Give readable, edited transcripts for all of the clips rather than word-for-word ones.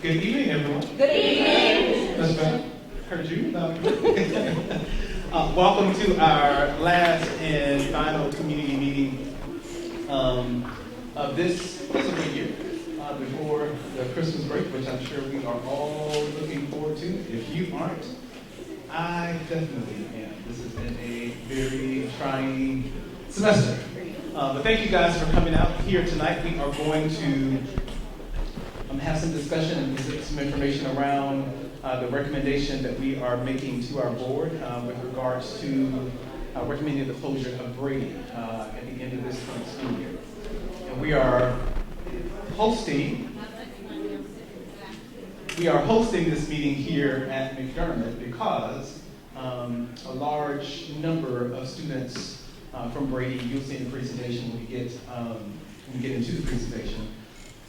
Good evening, everyone. Good evening. That's right. Heard you. No. Welcome to our last and final community meeting of this fiscal year before the Christmas break, which I'm sure we are all looking forward to. If you aren't, I definitely am. This has been a very trying semester. But thank you guys for coming out here tonight. We are going to have some discussion and present some information around the recommendation that we are making to our board with regards to recommending the closure of Brady at the end of this current school year. And we are hosting this meeting here at McDermott because a large number of students from Brady, you'll see in the presentation when we get into the presentation.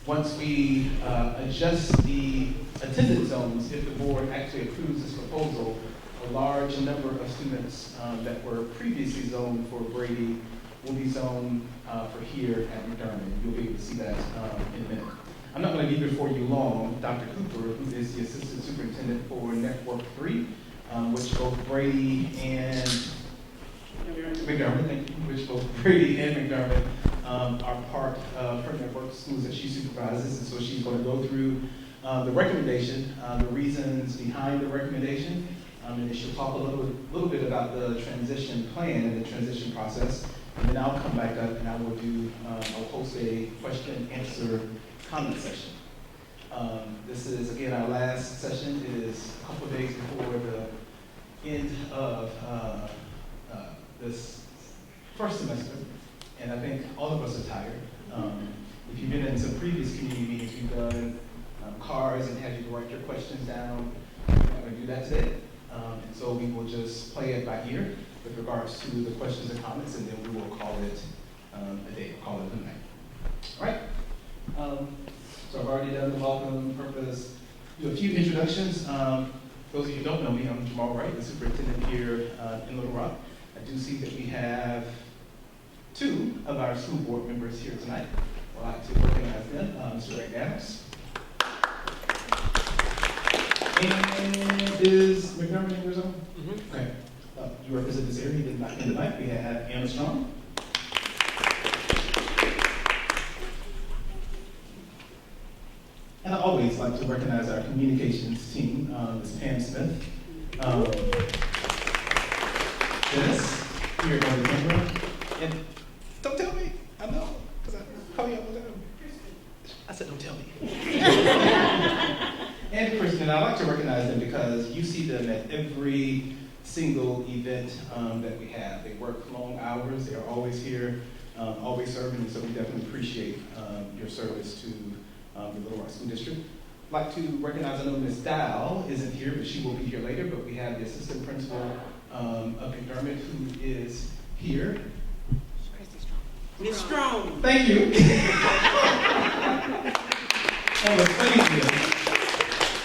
Once we adjust the attendance zones, if the board actually approves this proposal, a large number of students that were previously zoned for Brady will be zoned for here at McDermott. You'll be able to see that in a minute. I'm not going to be before you long. Dr. Cooper, who is the Assistant Superintendent for Network 3, which both Brady and McDermott, thank you, which both Brady and McDermott are part of her network schools that she supervises, and so she's going to go through the recommendation, the reasons behind the recommendation, and then she'll talk a little bit about the transition plan and the transition process, and then I'll come back up and I will I'll host a question and answer comment session. This is again our last session. It is a couple of days before the end of this first semester. And I think all of us are tired. If you've been in some previous community meetings, we've done cards and had you write your questions down. We're not going to do that today. And so we will just play it by ear with regards to the questions and comments, and then we will call it a day, call it a night. All right? So I've already done the welcome purpose. Do a few introductions. Those of you who don't know me, I'm Jamal Wright, the superintendent here in Little Rock. I do see that we have two of our school board members here tonight. I'd like to recognize them, Mr. Ray Adams. And is McDermott in your zone? Mm-hmm. Okay. You represent this area in the back. We have Anna Strong. And I always like to recognize our communications team, Ms. Pam Smith. Dennis, here on the camera. And don't tell me. I know, because I call you all the time. I said, don't tell me. And Kristen, I like to recognize them because you see them at every single event that we have. They work long hours. They are always here, always serving. And so we definitely appreciate your service to the Little Rock School District. I'd like to recognize, I know Ms. Dow isn't here, but she will be here later. But we have the assistant principal of McDermott who is here. Miss Strong. Thank you. Oh, thank you.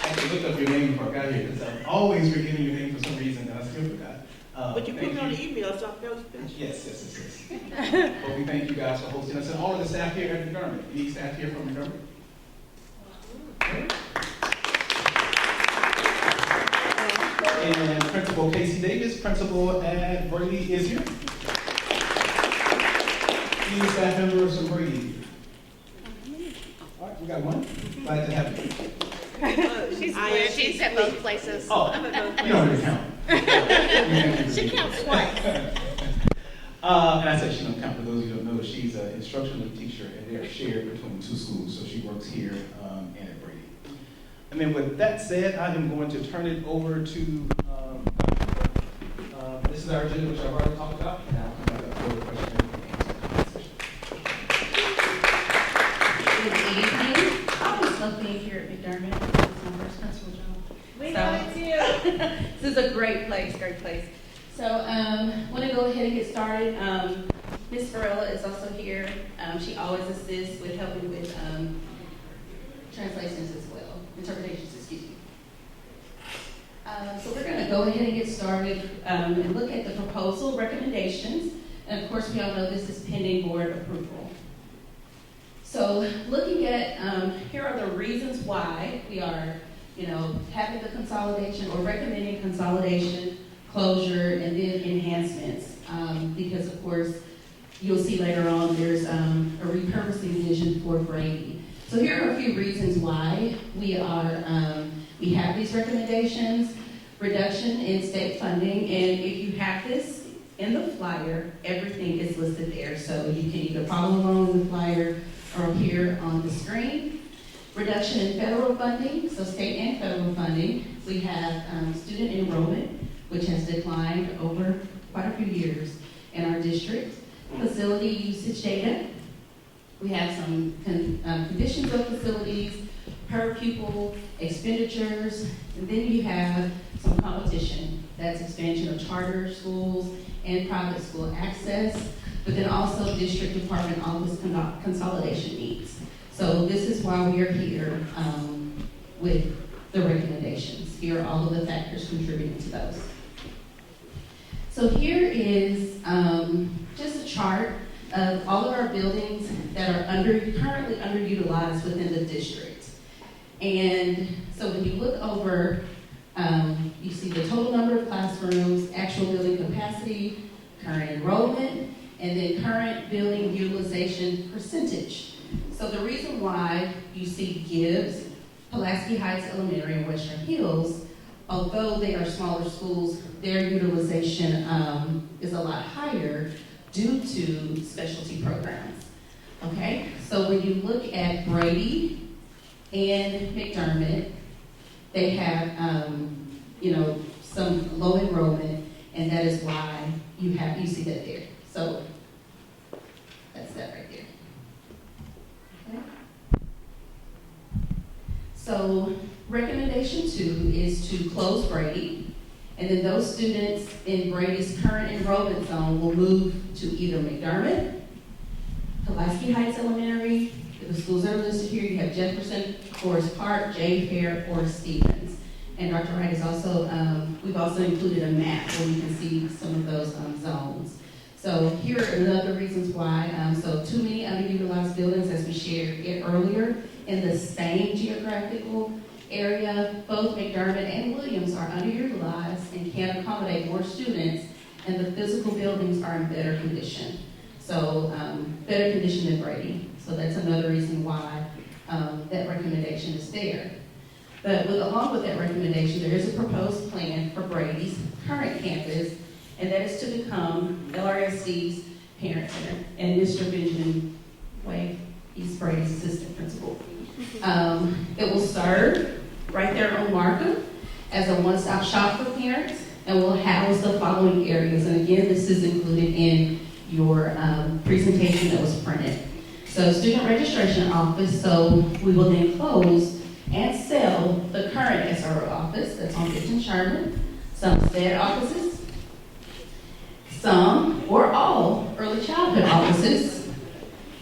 I had to look up your name before I got here because I'm always forgetting your name for some reason, and I still forgot. But you put it on the email, so I felt special. Yes. But we thank you guys for hosting us and all of the staff here at McDermott. Any staff here from McDermott? Okay. And Principal Casey Davis, principal at Brady, is here. Any staff members from Brady? All right, we got one. Glad to have you. She's at both places. Oh, you don't really count. She counts twice. And I said she don't count. For those of you who don't know, she's an instructional teacher, and they are shared between two schools. So she works here and at Brady. And then with that said, I am going to turn it over to this is our agenda, which I've already talked about. And I'll come back up for the question and answer session. Good evening. I always love being here at McDermott. It's my first principal job. We know it too. This is a great place, So I want to go ahead and get started. Ms. Varela is also here. She always assists with helping with translations as well, interpretations, excuse me. So we're going to go ahead and get started and look at the proposal recommendations. And of course, we all know this is pending board approval. So looking at, here are the reasons why we are, having the consolidation or recommending consolidation, closure, and then enhancements. Because of course, you'll see later on, there's a repurposing vision for Brady. So here are a few reasons why we have these recommendations. Reduction in state funding, and if you have this in the flyer, everything is listed there. So you can either follow along in the flyer or here on the screen. Reduction in federal funding, so state and federal funding. We have student enrollment, which has declined over quite a few years in our district. Facility usage data. We have some conditions of facilities, per pupil expenditures, and then you have some competition. That's expansion of charter schools and private school access, but then also district department office consolidation needs. So this is why we are here with the recommendations. Here are all of the factors contributing to those. So here is just a chart of all of our buildings that are currently underutilized within the district. And so when you look over, you see the total number of classrooms, actual building capacity, current enrollment, and then current building utilization percentage. So the reason why you see Gibbs, Pulaski Heights Elementary, and Western Hills, although they are smaller schools, their utilization is a lot higher due to specialty programs. Okay, so when you look at Brady and McDermott, they have some low enrollment, and that is why you see that there. So that's that right there. Okay. So recommendation 2 is to close Brady, and then those students in Brady's current enrollment zone will move to either McDermott, Pulaski Heights Elementary. The schools that are listed here, you have Jefferson, Forest Park, J. Fair, or Stevens. And Dr. Wright is also, we've also included a map where you can see some of those zones. So here are another reasons why. So too many underutilized buildings, as we shared it earlier, in the same geographical area. Both McDermott and Williams are underutilized and can accommodate more students, and the physical buildings are in better condition. So better condition than Brady. So that's another reason why that recommendation is there. But along with that recommendation, there is a proposed plan for Brady's current campus, and that is to become LRSD's parent center. And Mr. Benjamin Wade, he's Brady's assistant principal. It will serve right there on Markham as a one-stop shop for parents, and will house the following areas. And again, this is included in your presentation that was printed. So student registration office, so we will then close and sell the current SRO office that's on 5th and Sherman, some STED offices, some or all early childhood offices.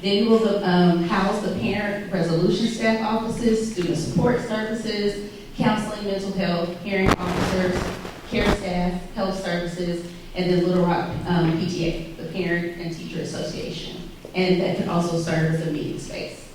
Then we will house the parent resolution staff offices, student support services, counseling, mental health, hearing officers, care staff, health services, and then Little Rock PTA, the Parent and Teacher Association. And that can also serve as a meeting space.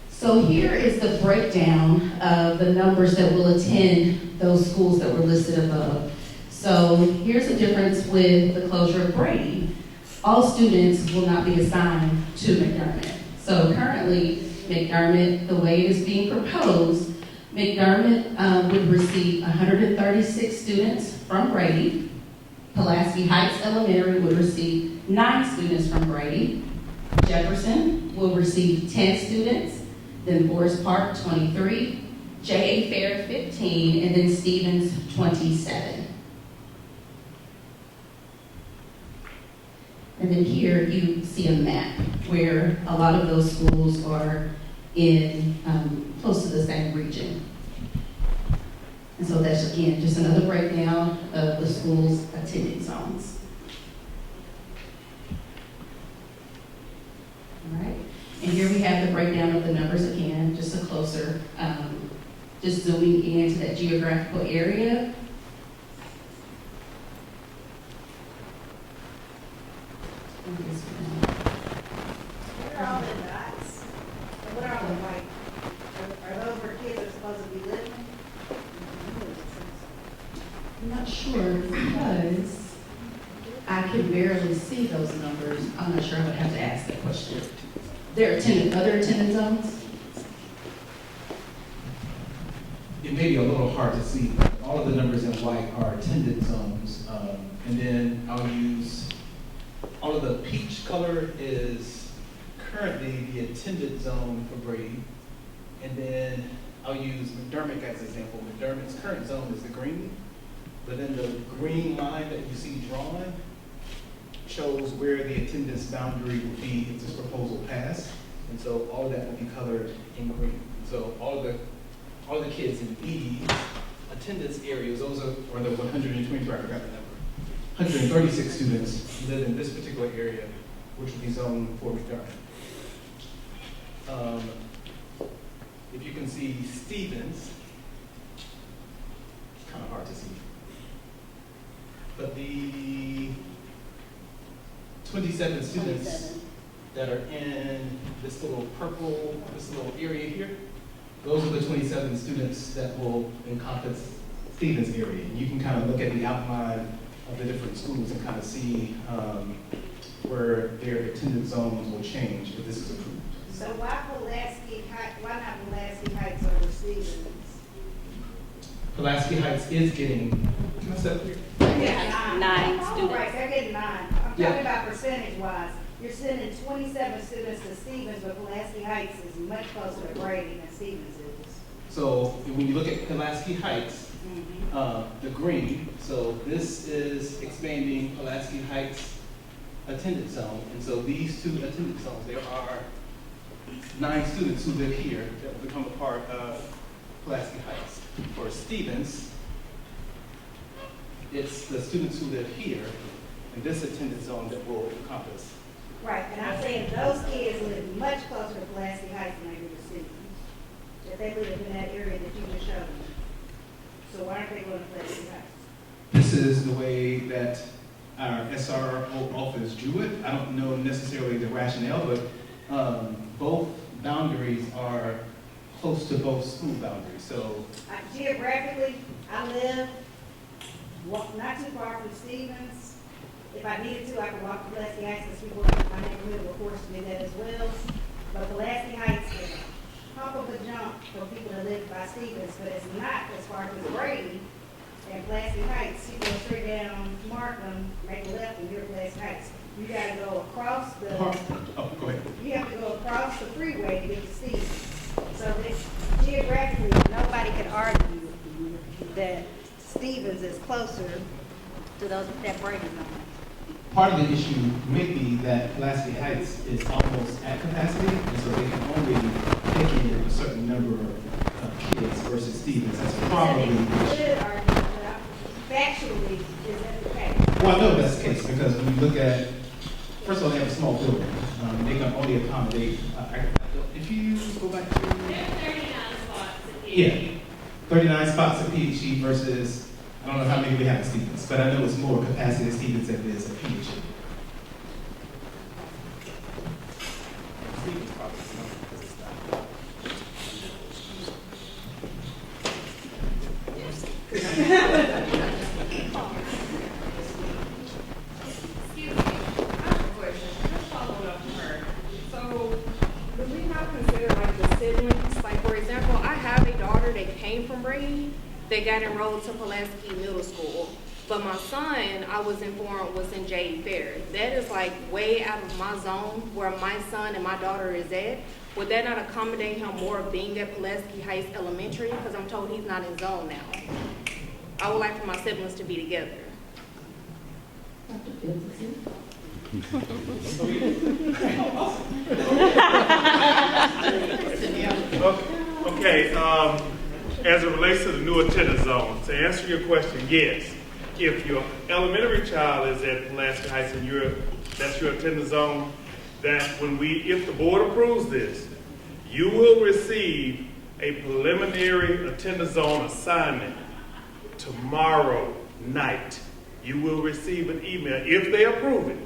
So here is the breakdown of the numbers that will attend those schools that were listed above. So here's the difference with the closure of Brady. All students will not be assigned to McDermott. So currently, McDermott, the way it is being proposed, McDermott would receive 136 students from Brady. Pulaski Heights Elementary would receive 9 students from Brady. Jefferson will receive 10 students. Then Forest Park, 23. J.A. Fair, 15. And then Stevens, 27. And then here you see a map where a lot of those schools are in close to the same region. And so that's, again, just another breakdown of the school's attendance zones. All right. And here we have the breakdown of the numbers again, just a closer, just zooming into that geographical area. What are all the dots? can barely see those numbers. I'm not sure, I would have to ask that question. There are other attendance zones? It may be a little hard to see, but all of the numbers in white are attendance zones. And then I'll use, all of the peach color is currently the attendance zone for Brady. And then I'll use McDermott as an example. McDermott's current zone is the green, but then the green line that you see drawn shows where the attendance boundary will be if this proposal passed. And so all of that will be colored in green. So all of the kids in Edie's attendance areas, those are, or the 123, I forgot the number. 136 students live in this particular area, which will be zoned for McDermott. If you can see Stevens, it's kind of hard to see. But the 27 students that are in this little purple, this little area here, those are the 27 students that will encompass Stevens area. And you can kind of look at the outline of the different schools and kind of see where their attendance zones will change if this is approved. So why not Pulaski Heights over Stevens? Pulaski Heights is getting, can I step here? Nine students. Right, they're getting 9. I'm Yeah. talking about percentage-wise. You're sending 27 students to Stevens, but Pulaski Heights is much closer to Brady than Stevens is. So when you look at Pulaski Heights, the green, so this is expanding Pulaski Heights attendance zone. And so these two attendance zones, there are 9 students who live here that will become a part of Pulaski Heights. For Stevens, it's the students who live here in this attendance zone that will encompass. Right, and I'm saying those kids live much closer to Pulaski Heights than they do to Stevens. If they live in that area that you just showed me. So why aren't they going to Pulaski Heights? This is the way that our SRO office drew it. I don't know necessarily the rationale, but both boundaries are close to both school boundaries. So Geographically, I live not too far from Stevens. If I needed to, I could walk to Pulaski Heights, because people in my neighborhood will force me that as well. But Pulaski Heights is a pump of a jump for people that live by Stevens, but it's not as far as Brady and Pulaski Heights. You go straight down Markham, make a left, and you're at Pulaski Heights. You gotta go across the, go ahead. you have to go across the freeway to get to Stevens. So this, geographically, nobody can argue that Stevens is closer to that Brady zone. Part of the issue may be that Pulaski Heights is almost at capacity, and so they can only take in a certain number of kids versus Stevens. That's probably the issue. Good argument, but factually, is that the case? Well, I know that's the case because when you look at, first of all, they have a small building. They can only accommodate, if you go back to. There's 39 spots at Yeah, 39 spots at PHE versus, I don't know how many we have at Stevens, but I know it's more capacity at Stevens than it is at PHE. Stevens probably is not, because it's not. Excuse me, I have a question. Just following up from her. So, do we not consider like the siblings? Like, for example, I have a daughter that came from Brady that got enrolled to Pulaski Middle School. But my son, I was informed, was in J.E. Fair. That is like way out of my zone where my son and my daughter is at. Would that not accommodate him more of being at Pulaski Heights Elementary? Because I'm told he's not in zone now. I would like for my siblings to be together. Dr. Fields, Okay, as it relates to the new attendance zone, to answer your question, yes. If your elementary child is at Pulaski Heights and that's your attendance zone, that if the board approves this, you will receive a preliminary attendance zone assignment tomorrow night. You will receive an email. If they approve it,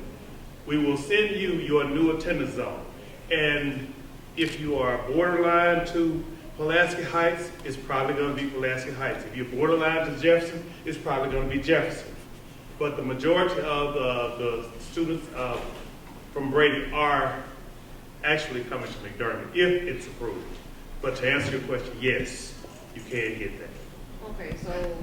we will send you your new attendance zone. And if you are borderline to Pulaski Heights, it's probably going to be Pulaski Heights. If you're borderline to Jefferson, it's probably going to be Jefferson. But the majority of the students from Brady are actually coming to McDermott if it's approved. But to answer your question, yes, you can get that. Okay, so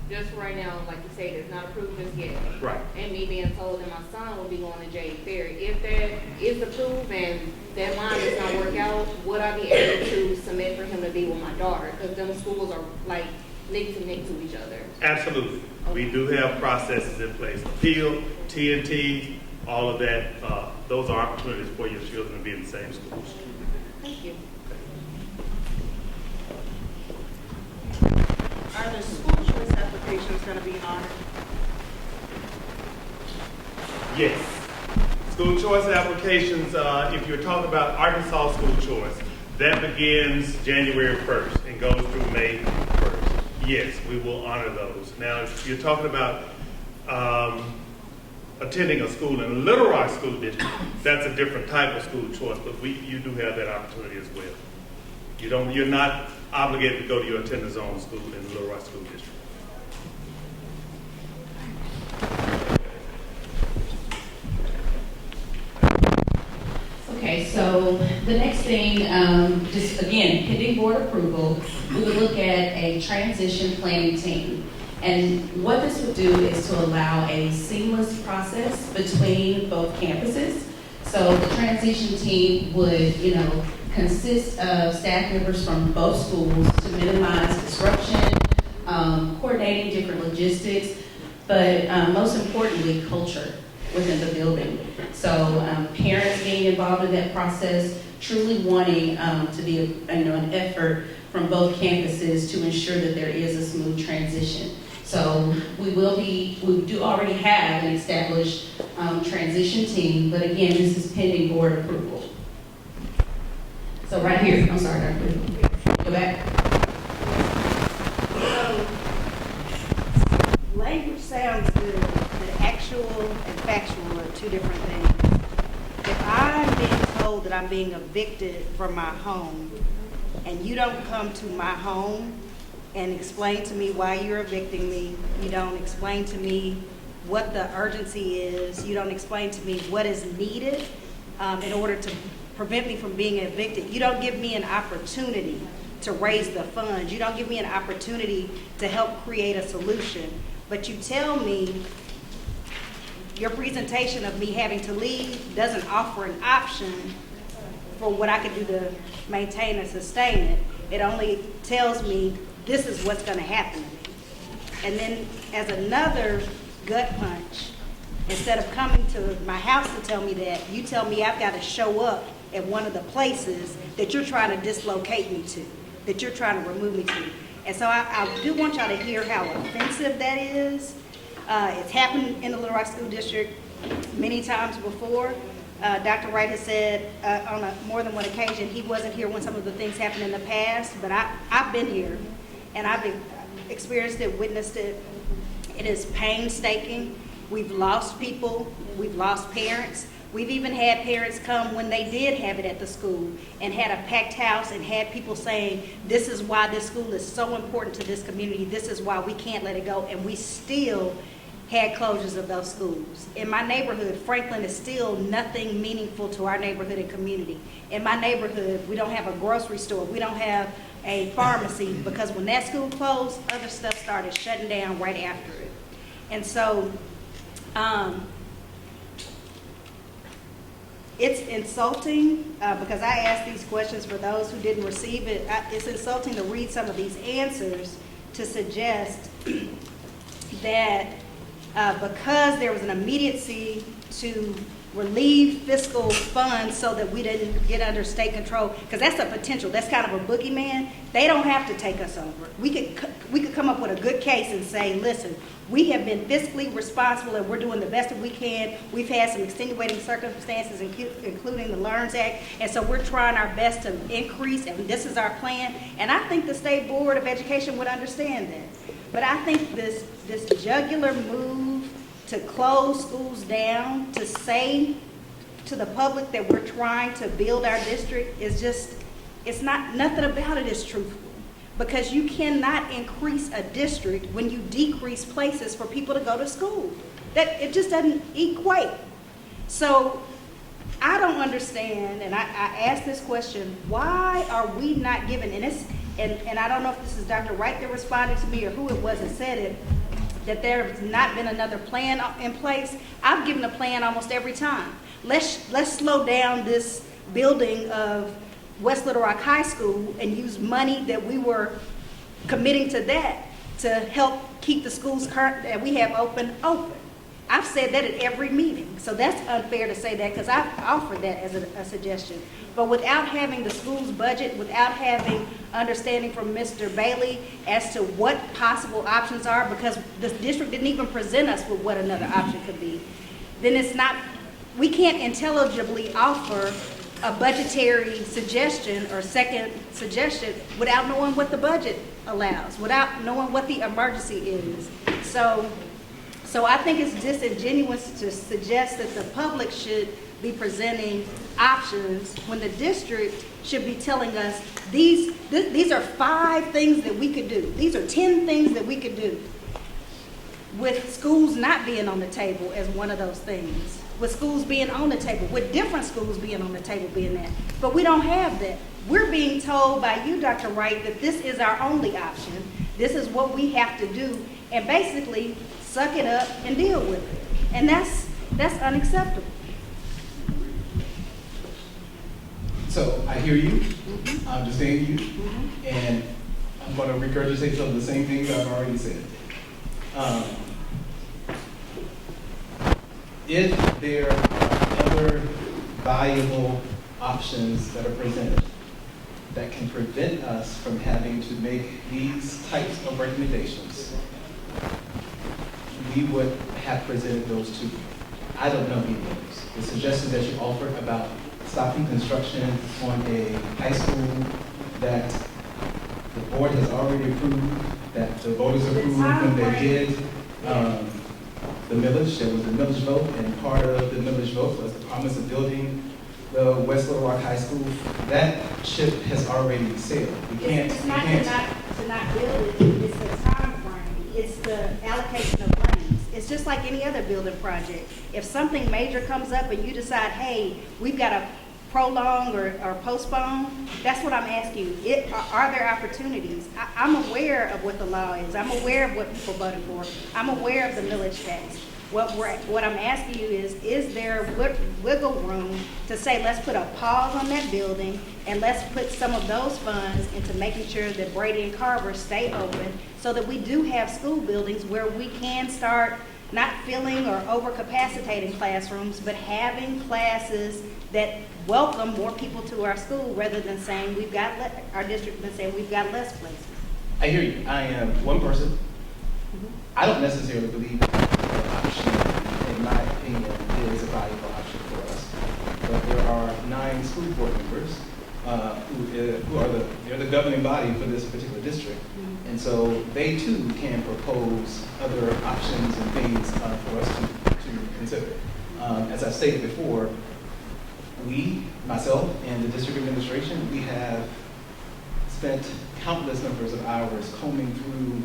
just right now, like you said, it's not approved as yet. Right. And me being told that my son will be going to J. Ferry. If that is approved and that line does not work out, would I be able to submit for him to be with my daughter? Because them schools are like neck to each other. Absolutely. We do have processes in place. Appeal, TNT, all of that. Those are opportunities for your children to be in the same schools. Thank you. Are the school choice applications going to be honored? Yes. School choice applications, if you're talking about Arkansas school choice, that begins January 1st and goes through May 1st. Yes, we will honor those. Now, if you're talking about attending a school in a Little Rock School District, that's a different type of school choice, but you do have that opportunity as well. You're not obligated to go to your attendance zone school in the Little Rock School District. Okay, so the next thing, just again, pending board approval, we would look at a transition planning team. And what this would do is to allow a seamless process between both campuses. So the transition team would, consist of staff members from both schools to minimize disruption, coordinating different logistics, but most importantly, culture within the building. So parents being involved in that process, truly wanting to be an effort from both campuses to ensure that there is a smooth transition. So we do already have an established transition team, but again, this is pending board approval. So right here, I'm sorry, Dr. Booth. Go back. So, language sounds good, but actual and factual are two different things. If I'm being told that I'm being evicted from my home, and you don't come to my home and explain to me why you're evicting me, you don't explain to me what the urgency is, you don't explain to me what is needed in order to prevent me from being evicted, you don't give me an opportunity to raise the funds, you don't give me an opportunity to help create a solution, but you tell me your presentation of me having to leave doesn't offer an option for what I could do to maintain and sustain it. It only tells me this is what's going to happen to me. And then as another gut punch, instead of coming to my house to tell me that, you tell me I've got to show up at one of the places that you're trying to dislocate me to, that you're trying to remove me to. And so I do want y'all to hear how offensive that is. It's happened in the Little Rock School District many times before. Dr. Wright has said on more than one occasion he wasn't here when some of the things happened in the past, but I've been here and I've experienced it, witnessed it. It is painstaking. We've lost people, we've lost parents. We've even had parents come when they did have it at the school and had a packed house and had people saying, this is why this school is so important to this community, this is why we can't let it go, and we still had closures of those schools. In my neighborhood, Franklin is still nothing meaningful to our neighborhood and community. In my neighborhood, we don't have a grocery store, we don't have a pharmacy, because when that school closed, other stuff started shutting down right after it. And so, it's insulting because I asked these questions for those who didn't receive it. It's insulting to read some of these answers to suggest that because there was an immediacy to relieve fiscal funds so that we didn't get under state control, because that's a potential, that's kind of a boogeyman. They don't have to take us over. We could come up with a good case and say, listen, we have been fiscally responsible and we're doing the best that we can. We've had some extenuating circumstances, including the LRSD Act, and so we're trying our best to increase, and this is our plan. And I think the State Board of Education would understand that. But I think this jugular move to close schools down, to say to the public that we're trying to build our district is just, nothing about it is truthful. because you cannot increase a district when you decrease places for people to go to school. That, it just doesn't equate. So I don't understand, and I asked this question, why are we not given, and I don't know if this is Dr. Wright that responded to me or who it was that said it, that there's not been another plan in place. I've given a plan almost every time. Let's slow down this building of West Little Rock High School and use money that we were committing to that to help keep the schools current that we have open. I've said that at every meeting, so that's unfair to say that because I've offered that as a suggestion. But without having the school's budget, without having understanding from Mr. Bailey as to what possible options are, because the district didn't even present us with what another option could be, then it's not, we can't intelligibly offer a budgetary suggestion or second suggestion without knowing what the budget allows, without knowing what the emergency is. So I think it's disingenuous to suggest that the public should be presenting options when the district should be telling us these are 5 things that we could do. These are 10 things that we could do. With schools not being on the table as one of those things. With schools being on the table, with different schools being on the table being that. But we don't have that. We're being told by you, Dr. Wright, that this is our only option. This is what we have to do. And basically, suck it up and deal with it. And that's unacceptable. So I hear you, I understand you, and I'm going to regurgitate some of the same things I've already said. If there are other viable options that are presented that can prevent us from having to make these types of recommendations, we would have presented those to you. I don't know any of those. The suggestions that you offered about stopping construction on a high school that the board has already approved, that the voters approved when they did the millage. There was a millage vote, and part of the millage vote was the promise of building the West Little Rock High School. That ship has already sailed. We can't. It's not to not build it, it's the time frame. It's the allocation of monies. It's just like any other building project. If something major comes up and you decide, hey, we've got to prolong or postpone, that's what I'm asking you. Are there opportunities? I'm aware of what the law is. I'm aware of what people voted for. I'm aware of the millage tax. What I'm asking you is there wiggle room to say, let's put a pause on that building and let's put some of those funds into making sure that Brady and Carver stay open so that we do have school buildings where we can start not filling or overcapacitating classrooms, but having classes that welcome more people to our school rather than saying our district been saying we've got less places. I hear you. I am one person. I don't necessarily believe that the option, in my opinion, is a valuable option for us. But there are 9 school board members who are the governing body for this particular district. And so they too can propose other options and things for us to consider. As I stated before, myself and the district administration, we have spent countless numbers of hours combing through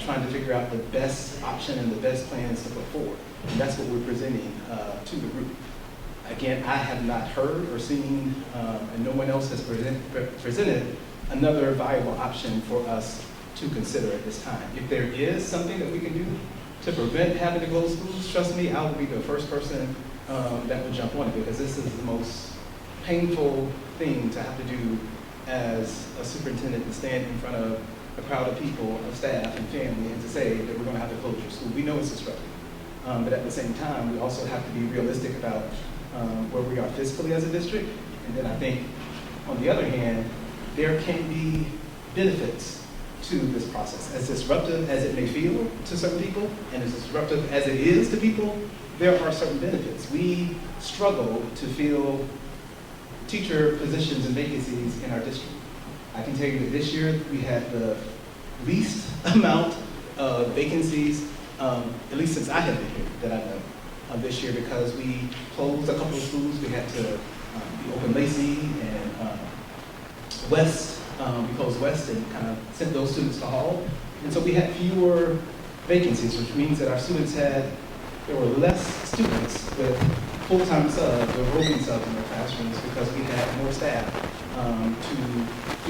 trying to figure out the best option and the best plans to put forward. And that's what we're presenting to the group. Again, I have not heard or seen, and no one else has presented another viable option for us to consider at this time. If there is something that we can do to prevent having to close schools, trust me, I will be the first person that would jump on it, because this is the most painful thing to have to do as a superintendent, to stand in front of a crowd of people, of staff and family, and to say that we're going to have to close your school. We know it's disruptive, but at the same time, we also have to be realistic about where we are fiscally as a district. And then I think, on the other hand, there can be benefits to this process. As disruptive as it may feel to certain people, and as disruptive as it is to people, there are certain benefits. We struggle to fill teacher positions and vacancies in our district. I can tell you that this year we had the least amount of vacancies, at least since I have been here, that I know of this year, because we closed a couple of schools. We had to open Lacey and West because Weston kind of sent those students to Hall. And so we had fewer vacancies, which means that our students there were less students with full-time subs or roving subs in their classrooms because we had more staff to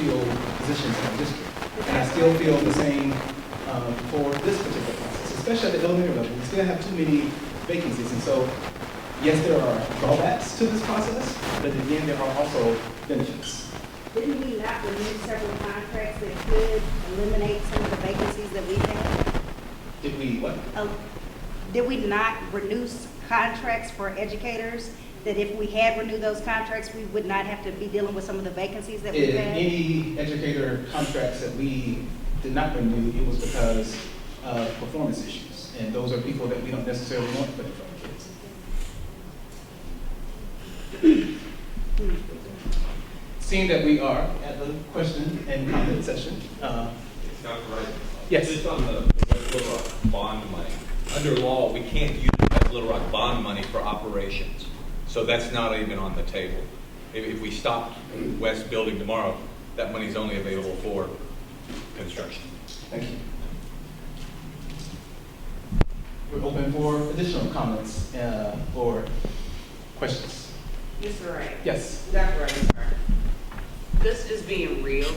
fill positions in our district. And I still feel the same for this particular process, especially at the elementary level. We still have too many vacancies. And so, yes, there are drawbacks to this process, but again, there are also benefits. Didn't we not renew several contracts that could eliminate some of the vacancies that we had? Did we, what? Did we not renew contracts for educators, that if we had renewed those contracts, we would not have to be dealing with some of the vacancies that we had? Any educator contracts that we did not renew, it was because of performance issues. And those are people that we don't necessarily want to put in front of kids. Seeing that we are at the question and comment session. Dr. Wright? Yes. Just on the West Little Rock bond money. Under law, we can't use West Little Rock bond money for operations. So that's not even on the table. If we stopped West building tomorrow, that money is only available for construction. Thank you. We're open for additional comments or questions. Mr. Wright. Yes. Dr. Wright, sorry. This is being real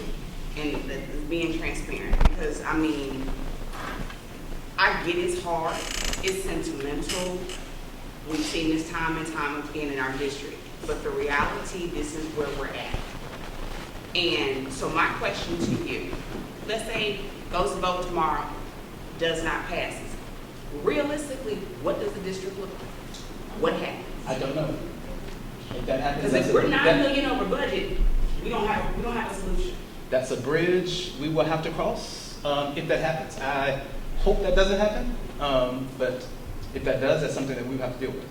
and being transparent because, I mean, I get it's hard, it's sentimental. We've seen this time and time again in our district. But the reality, this is where we're at. And so my question to you, let's say goes to vote tomorrow, does not pass. Realistically, what does the district look like? What happens? I don't know. If that happens, Because if we're $9 million over budget, we don't have a solution. that's a bridge we will have to cross if that happens. I hope that doesn't happen, but if that does, that's something that we have to deal with.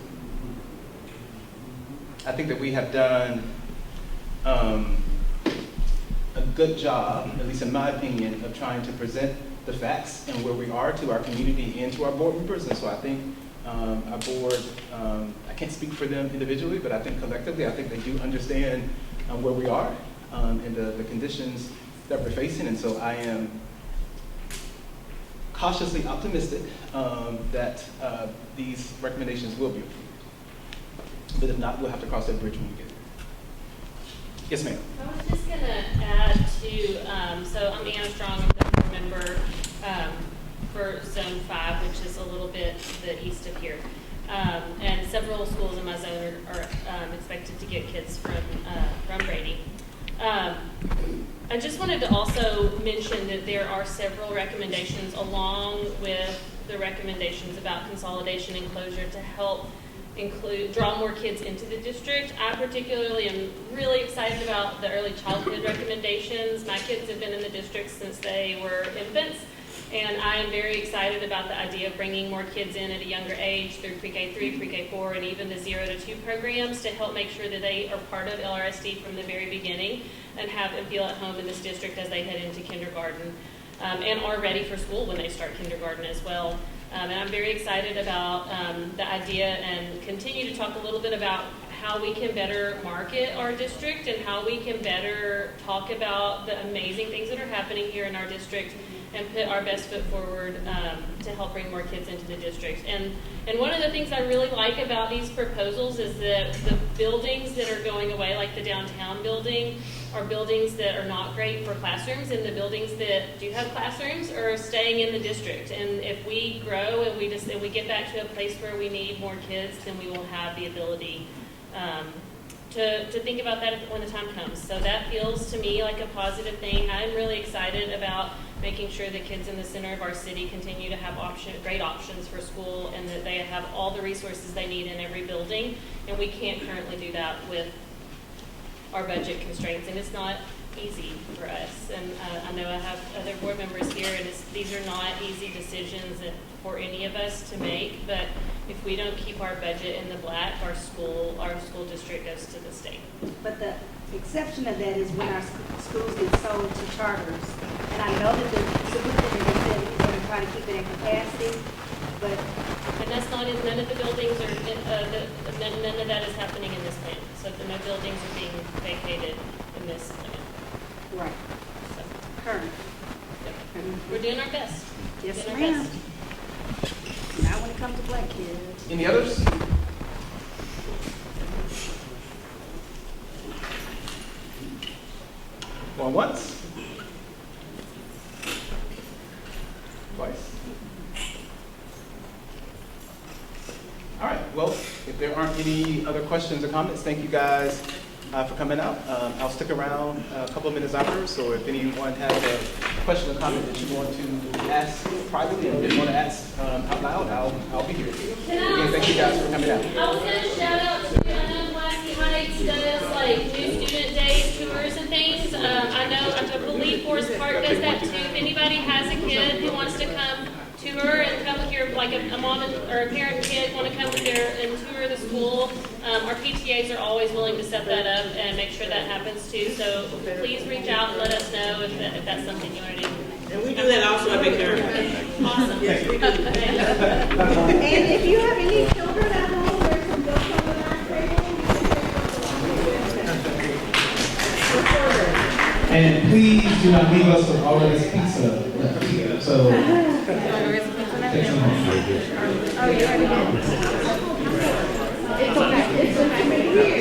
I think that we have done a good job, at least in my opinion, of trying to present the facts and where we are to our community and to our board members. And so I think our board, I can't speak for them individually, but I think collectively, I think they do understand where we are and the conditions that we're facing. And so I am cautiously optimistic that these recommendations will be approved. But if not, we'll have to cross that bridge when we get there. Yes, ma'am. I was just going to add to, so I'm Anna Strong, I'm the board member for Zone 5, which is a little bit to the east of here. And several schools in my zone are expected to get kids from Brady. I just wanted to also mention that there are several recommendations along with the recommendations about consolidation and closure to help draw more kids into the district. I particularly am really excited about the early childhood recommendations. My kids have been in the district since they were infants, and I am very excited about the idea of bringing more kids in at a younger age through pre-K3, pre-K4, and even the 0 to 2 programs to help make sure that they are part of LRSD from the very beginning and feel at home in this district as they head into kindergarten and are ready for school when they start kindergarten as well. And I'm very excited about the idea and continue to talk a little bit about how we can better market our district and how we can better talk about the amazing things that are happening here in our district and put our best foot forward to help bring more kids into the district. And one of the things I really like about these proposals is that the buildings that are going away, like the downtown building, are buildings that are not great for classrooms, and the buildings that do have classrooms are staying in the district. And if we grow and we get back to a place where we need more kids, then we will have the ability to think about that when the time comes. So that feels to me like a positive thing. I'm really excited about making sure that kids in the center of our city continue to have great options for school and that they have all the resources they need in every building. And we can't currently do that with our budget constraints, and it's not easy for us. And I know I have other board members here, and these are not easy decisions for any of us to make, but if we don't keep our budget in the black, our school district goes to the state. But the exception of that is when our schools get sold to charters. And I know that the superintendent said he's going to try to keep it at capacity, but... And that's not in, none of the buildings are, none of that is happening in this plan. So no buildings are being vacated in this plan. Right. We're doing our best. Yes, Doing our ma'am. best. Not when it comes to black kids. Any others? Going once? Twice? All right, well, if there aren't any other questions or comments, thank you guys for coming out. I'll stick around a couple of minutes after, so if anyone has a question or comment that you want to ask privately and didn't want to ask out loud, I'll be here. Again, thank you guys for coming out. I was gonna shout out to, I know Pulaski Heights does like new student days, tours and things. I believe Forest Park does that too. If anybody has a kid who wants to come tour and come here, like a mom or a parent and kid want to come here and tour the school, our PTAs are always willing to set that up and make sure that happens too. So please reach out and let us know if that's something you want to do. And we do that also at McDermott. Awesome. Yes, we do. And if you have any children at home, there's some milk on the back table. And please do not leave us with all of this pizza. So, take some home. Oh, you already did. It's okay. It's okay.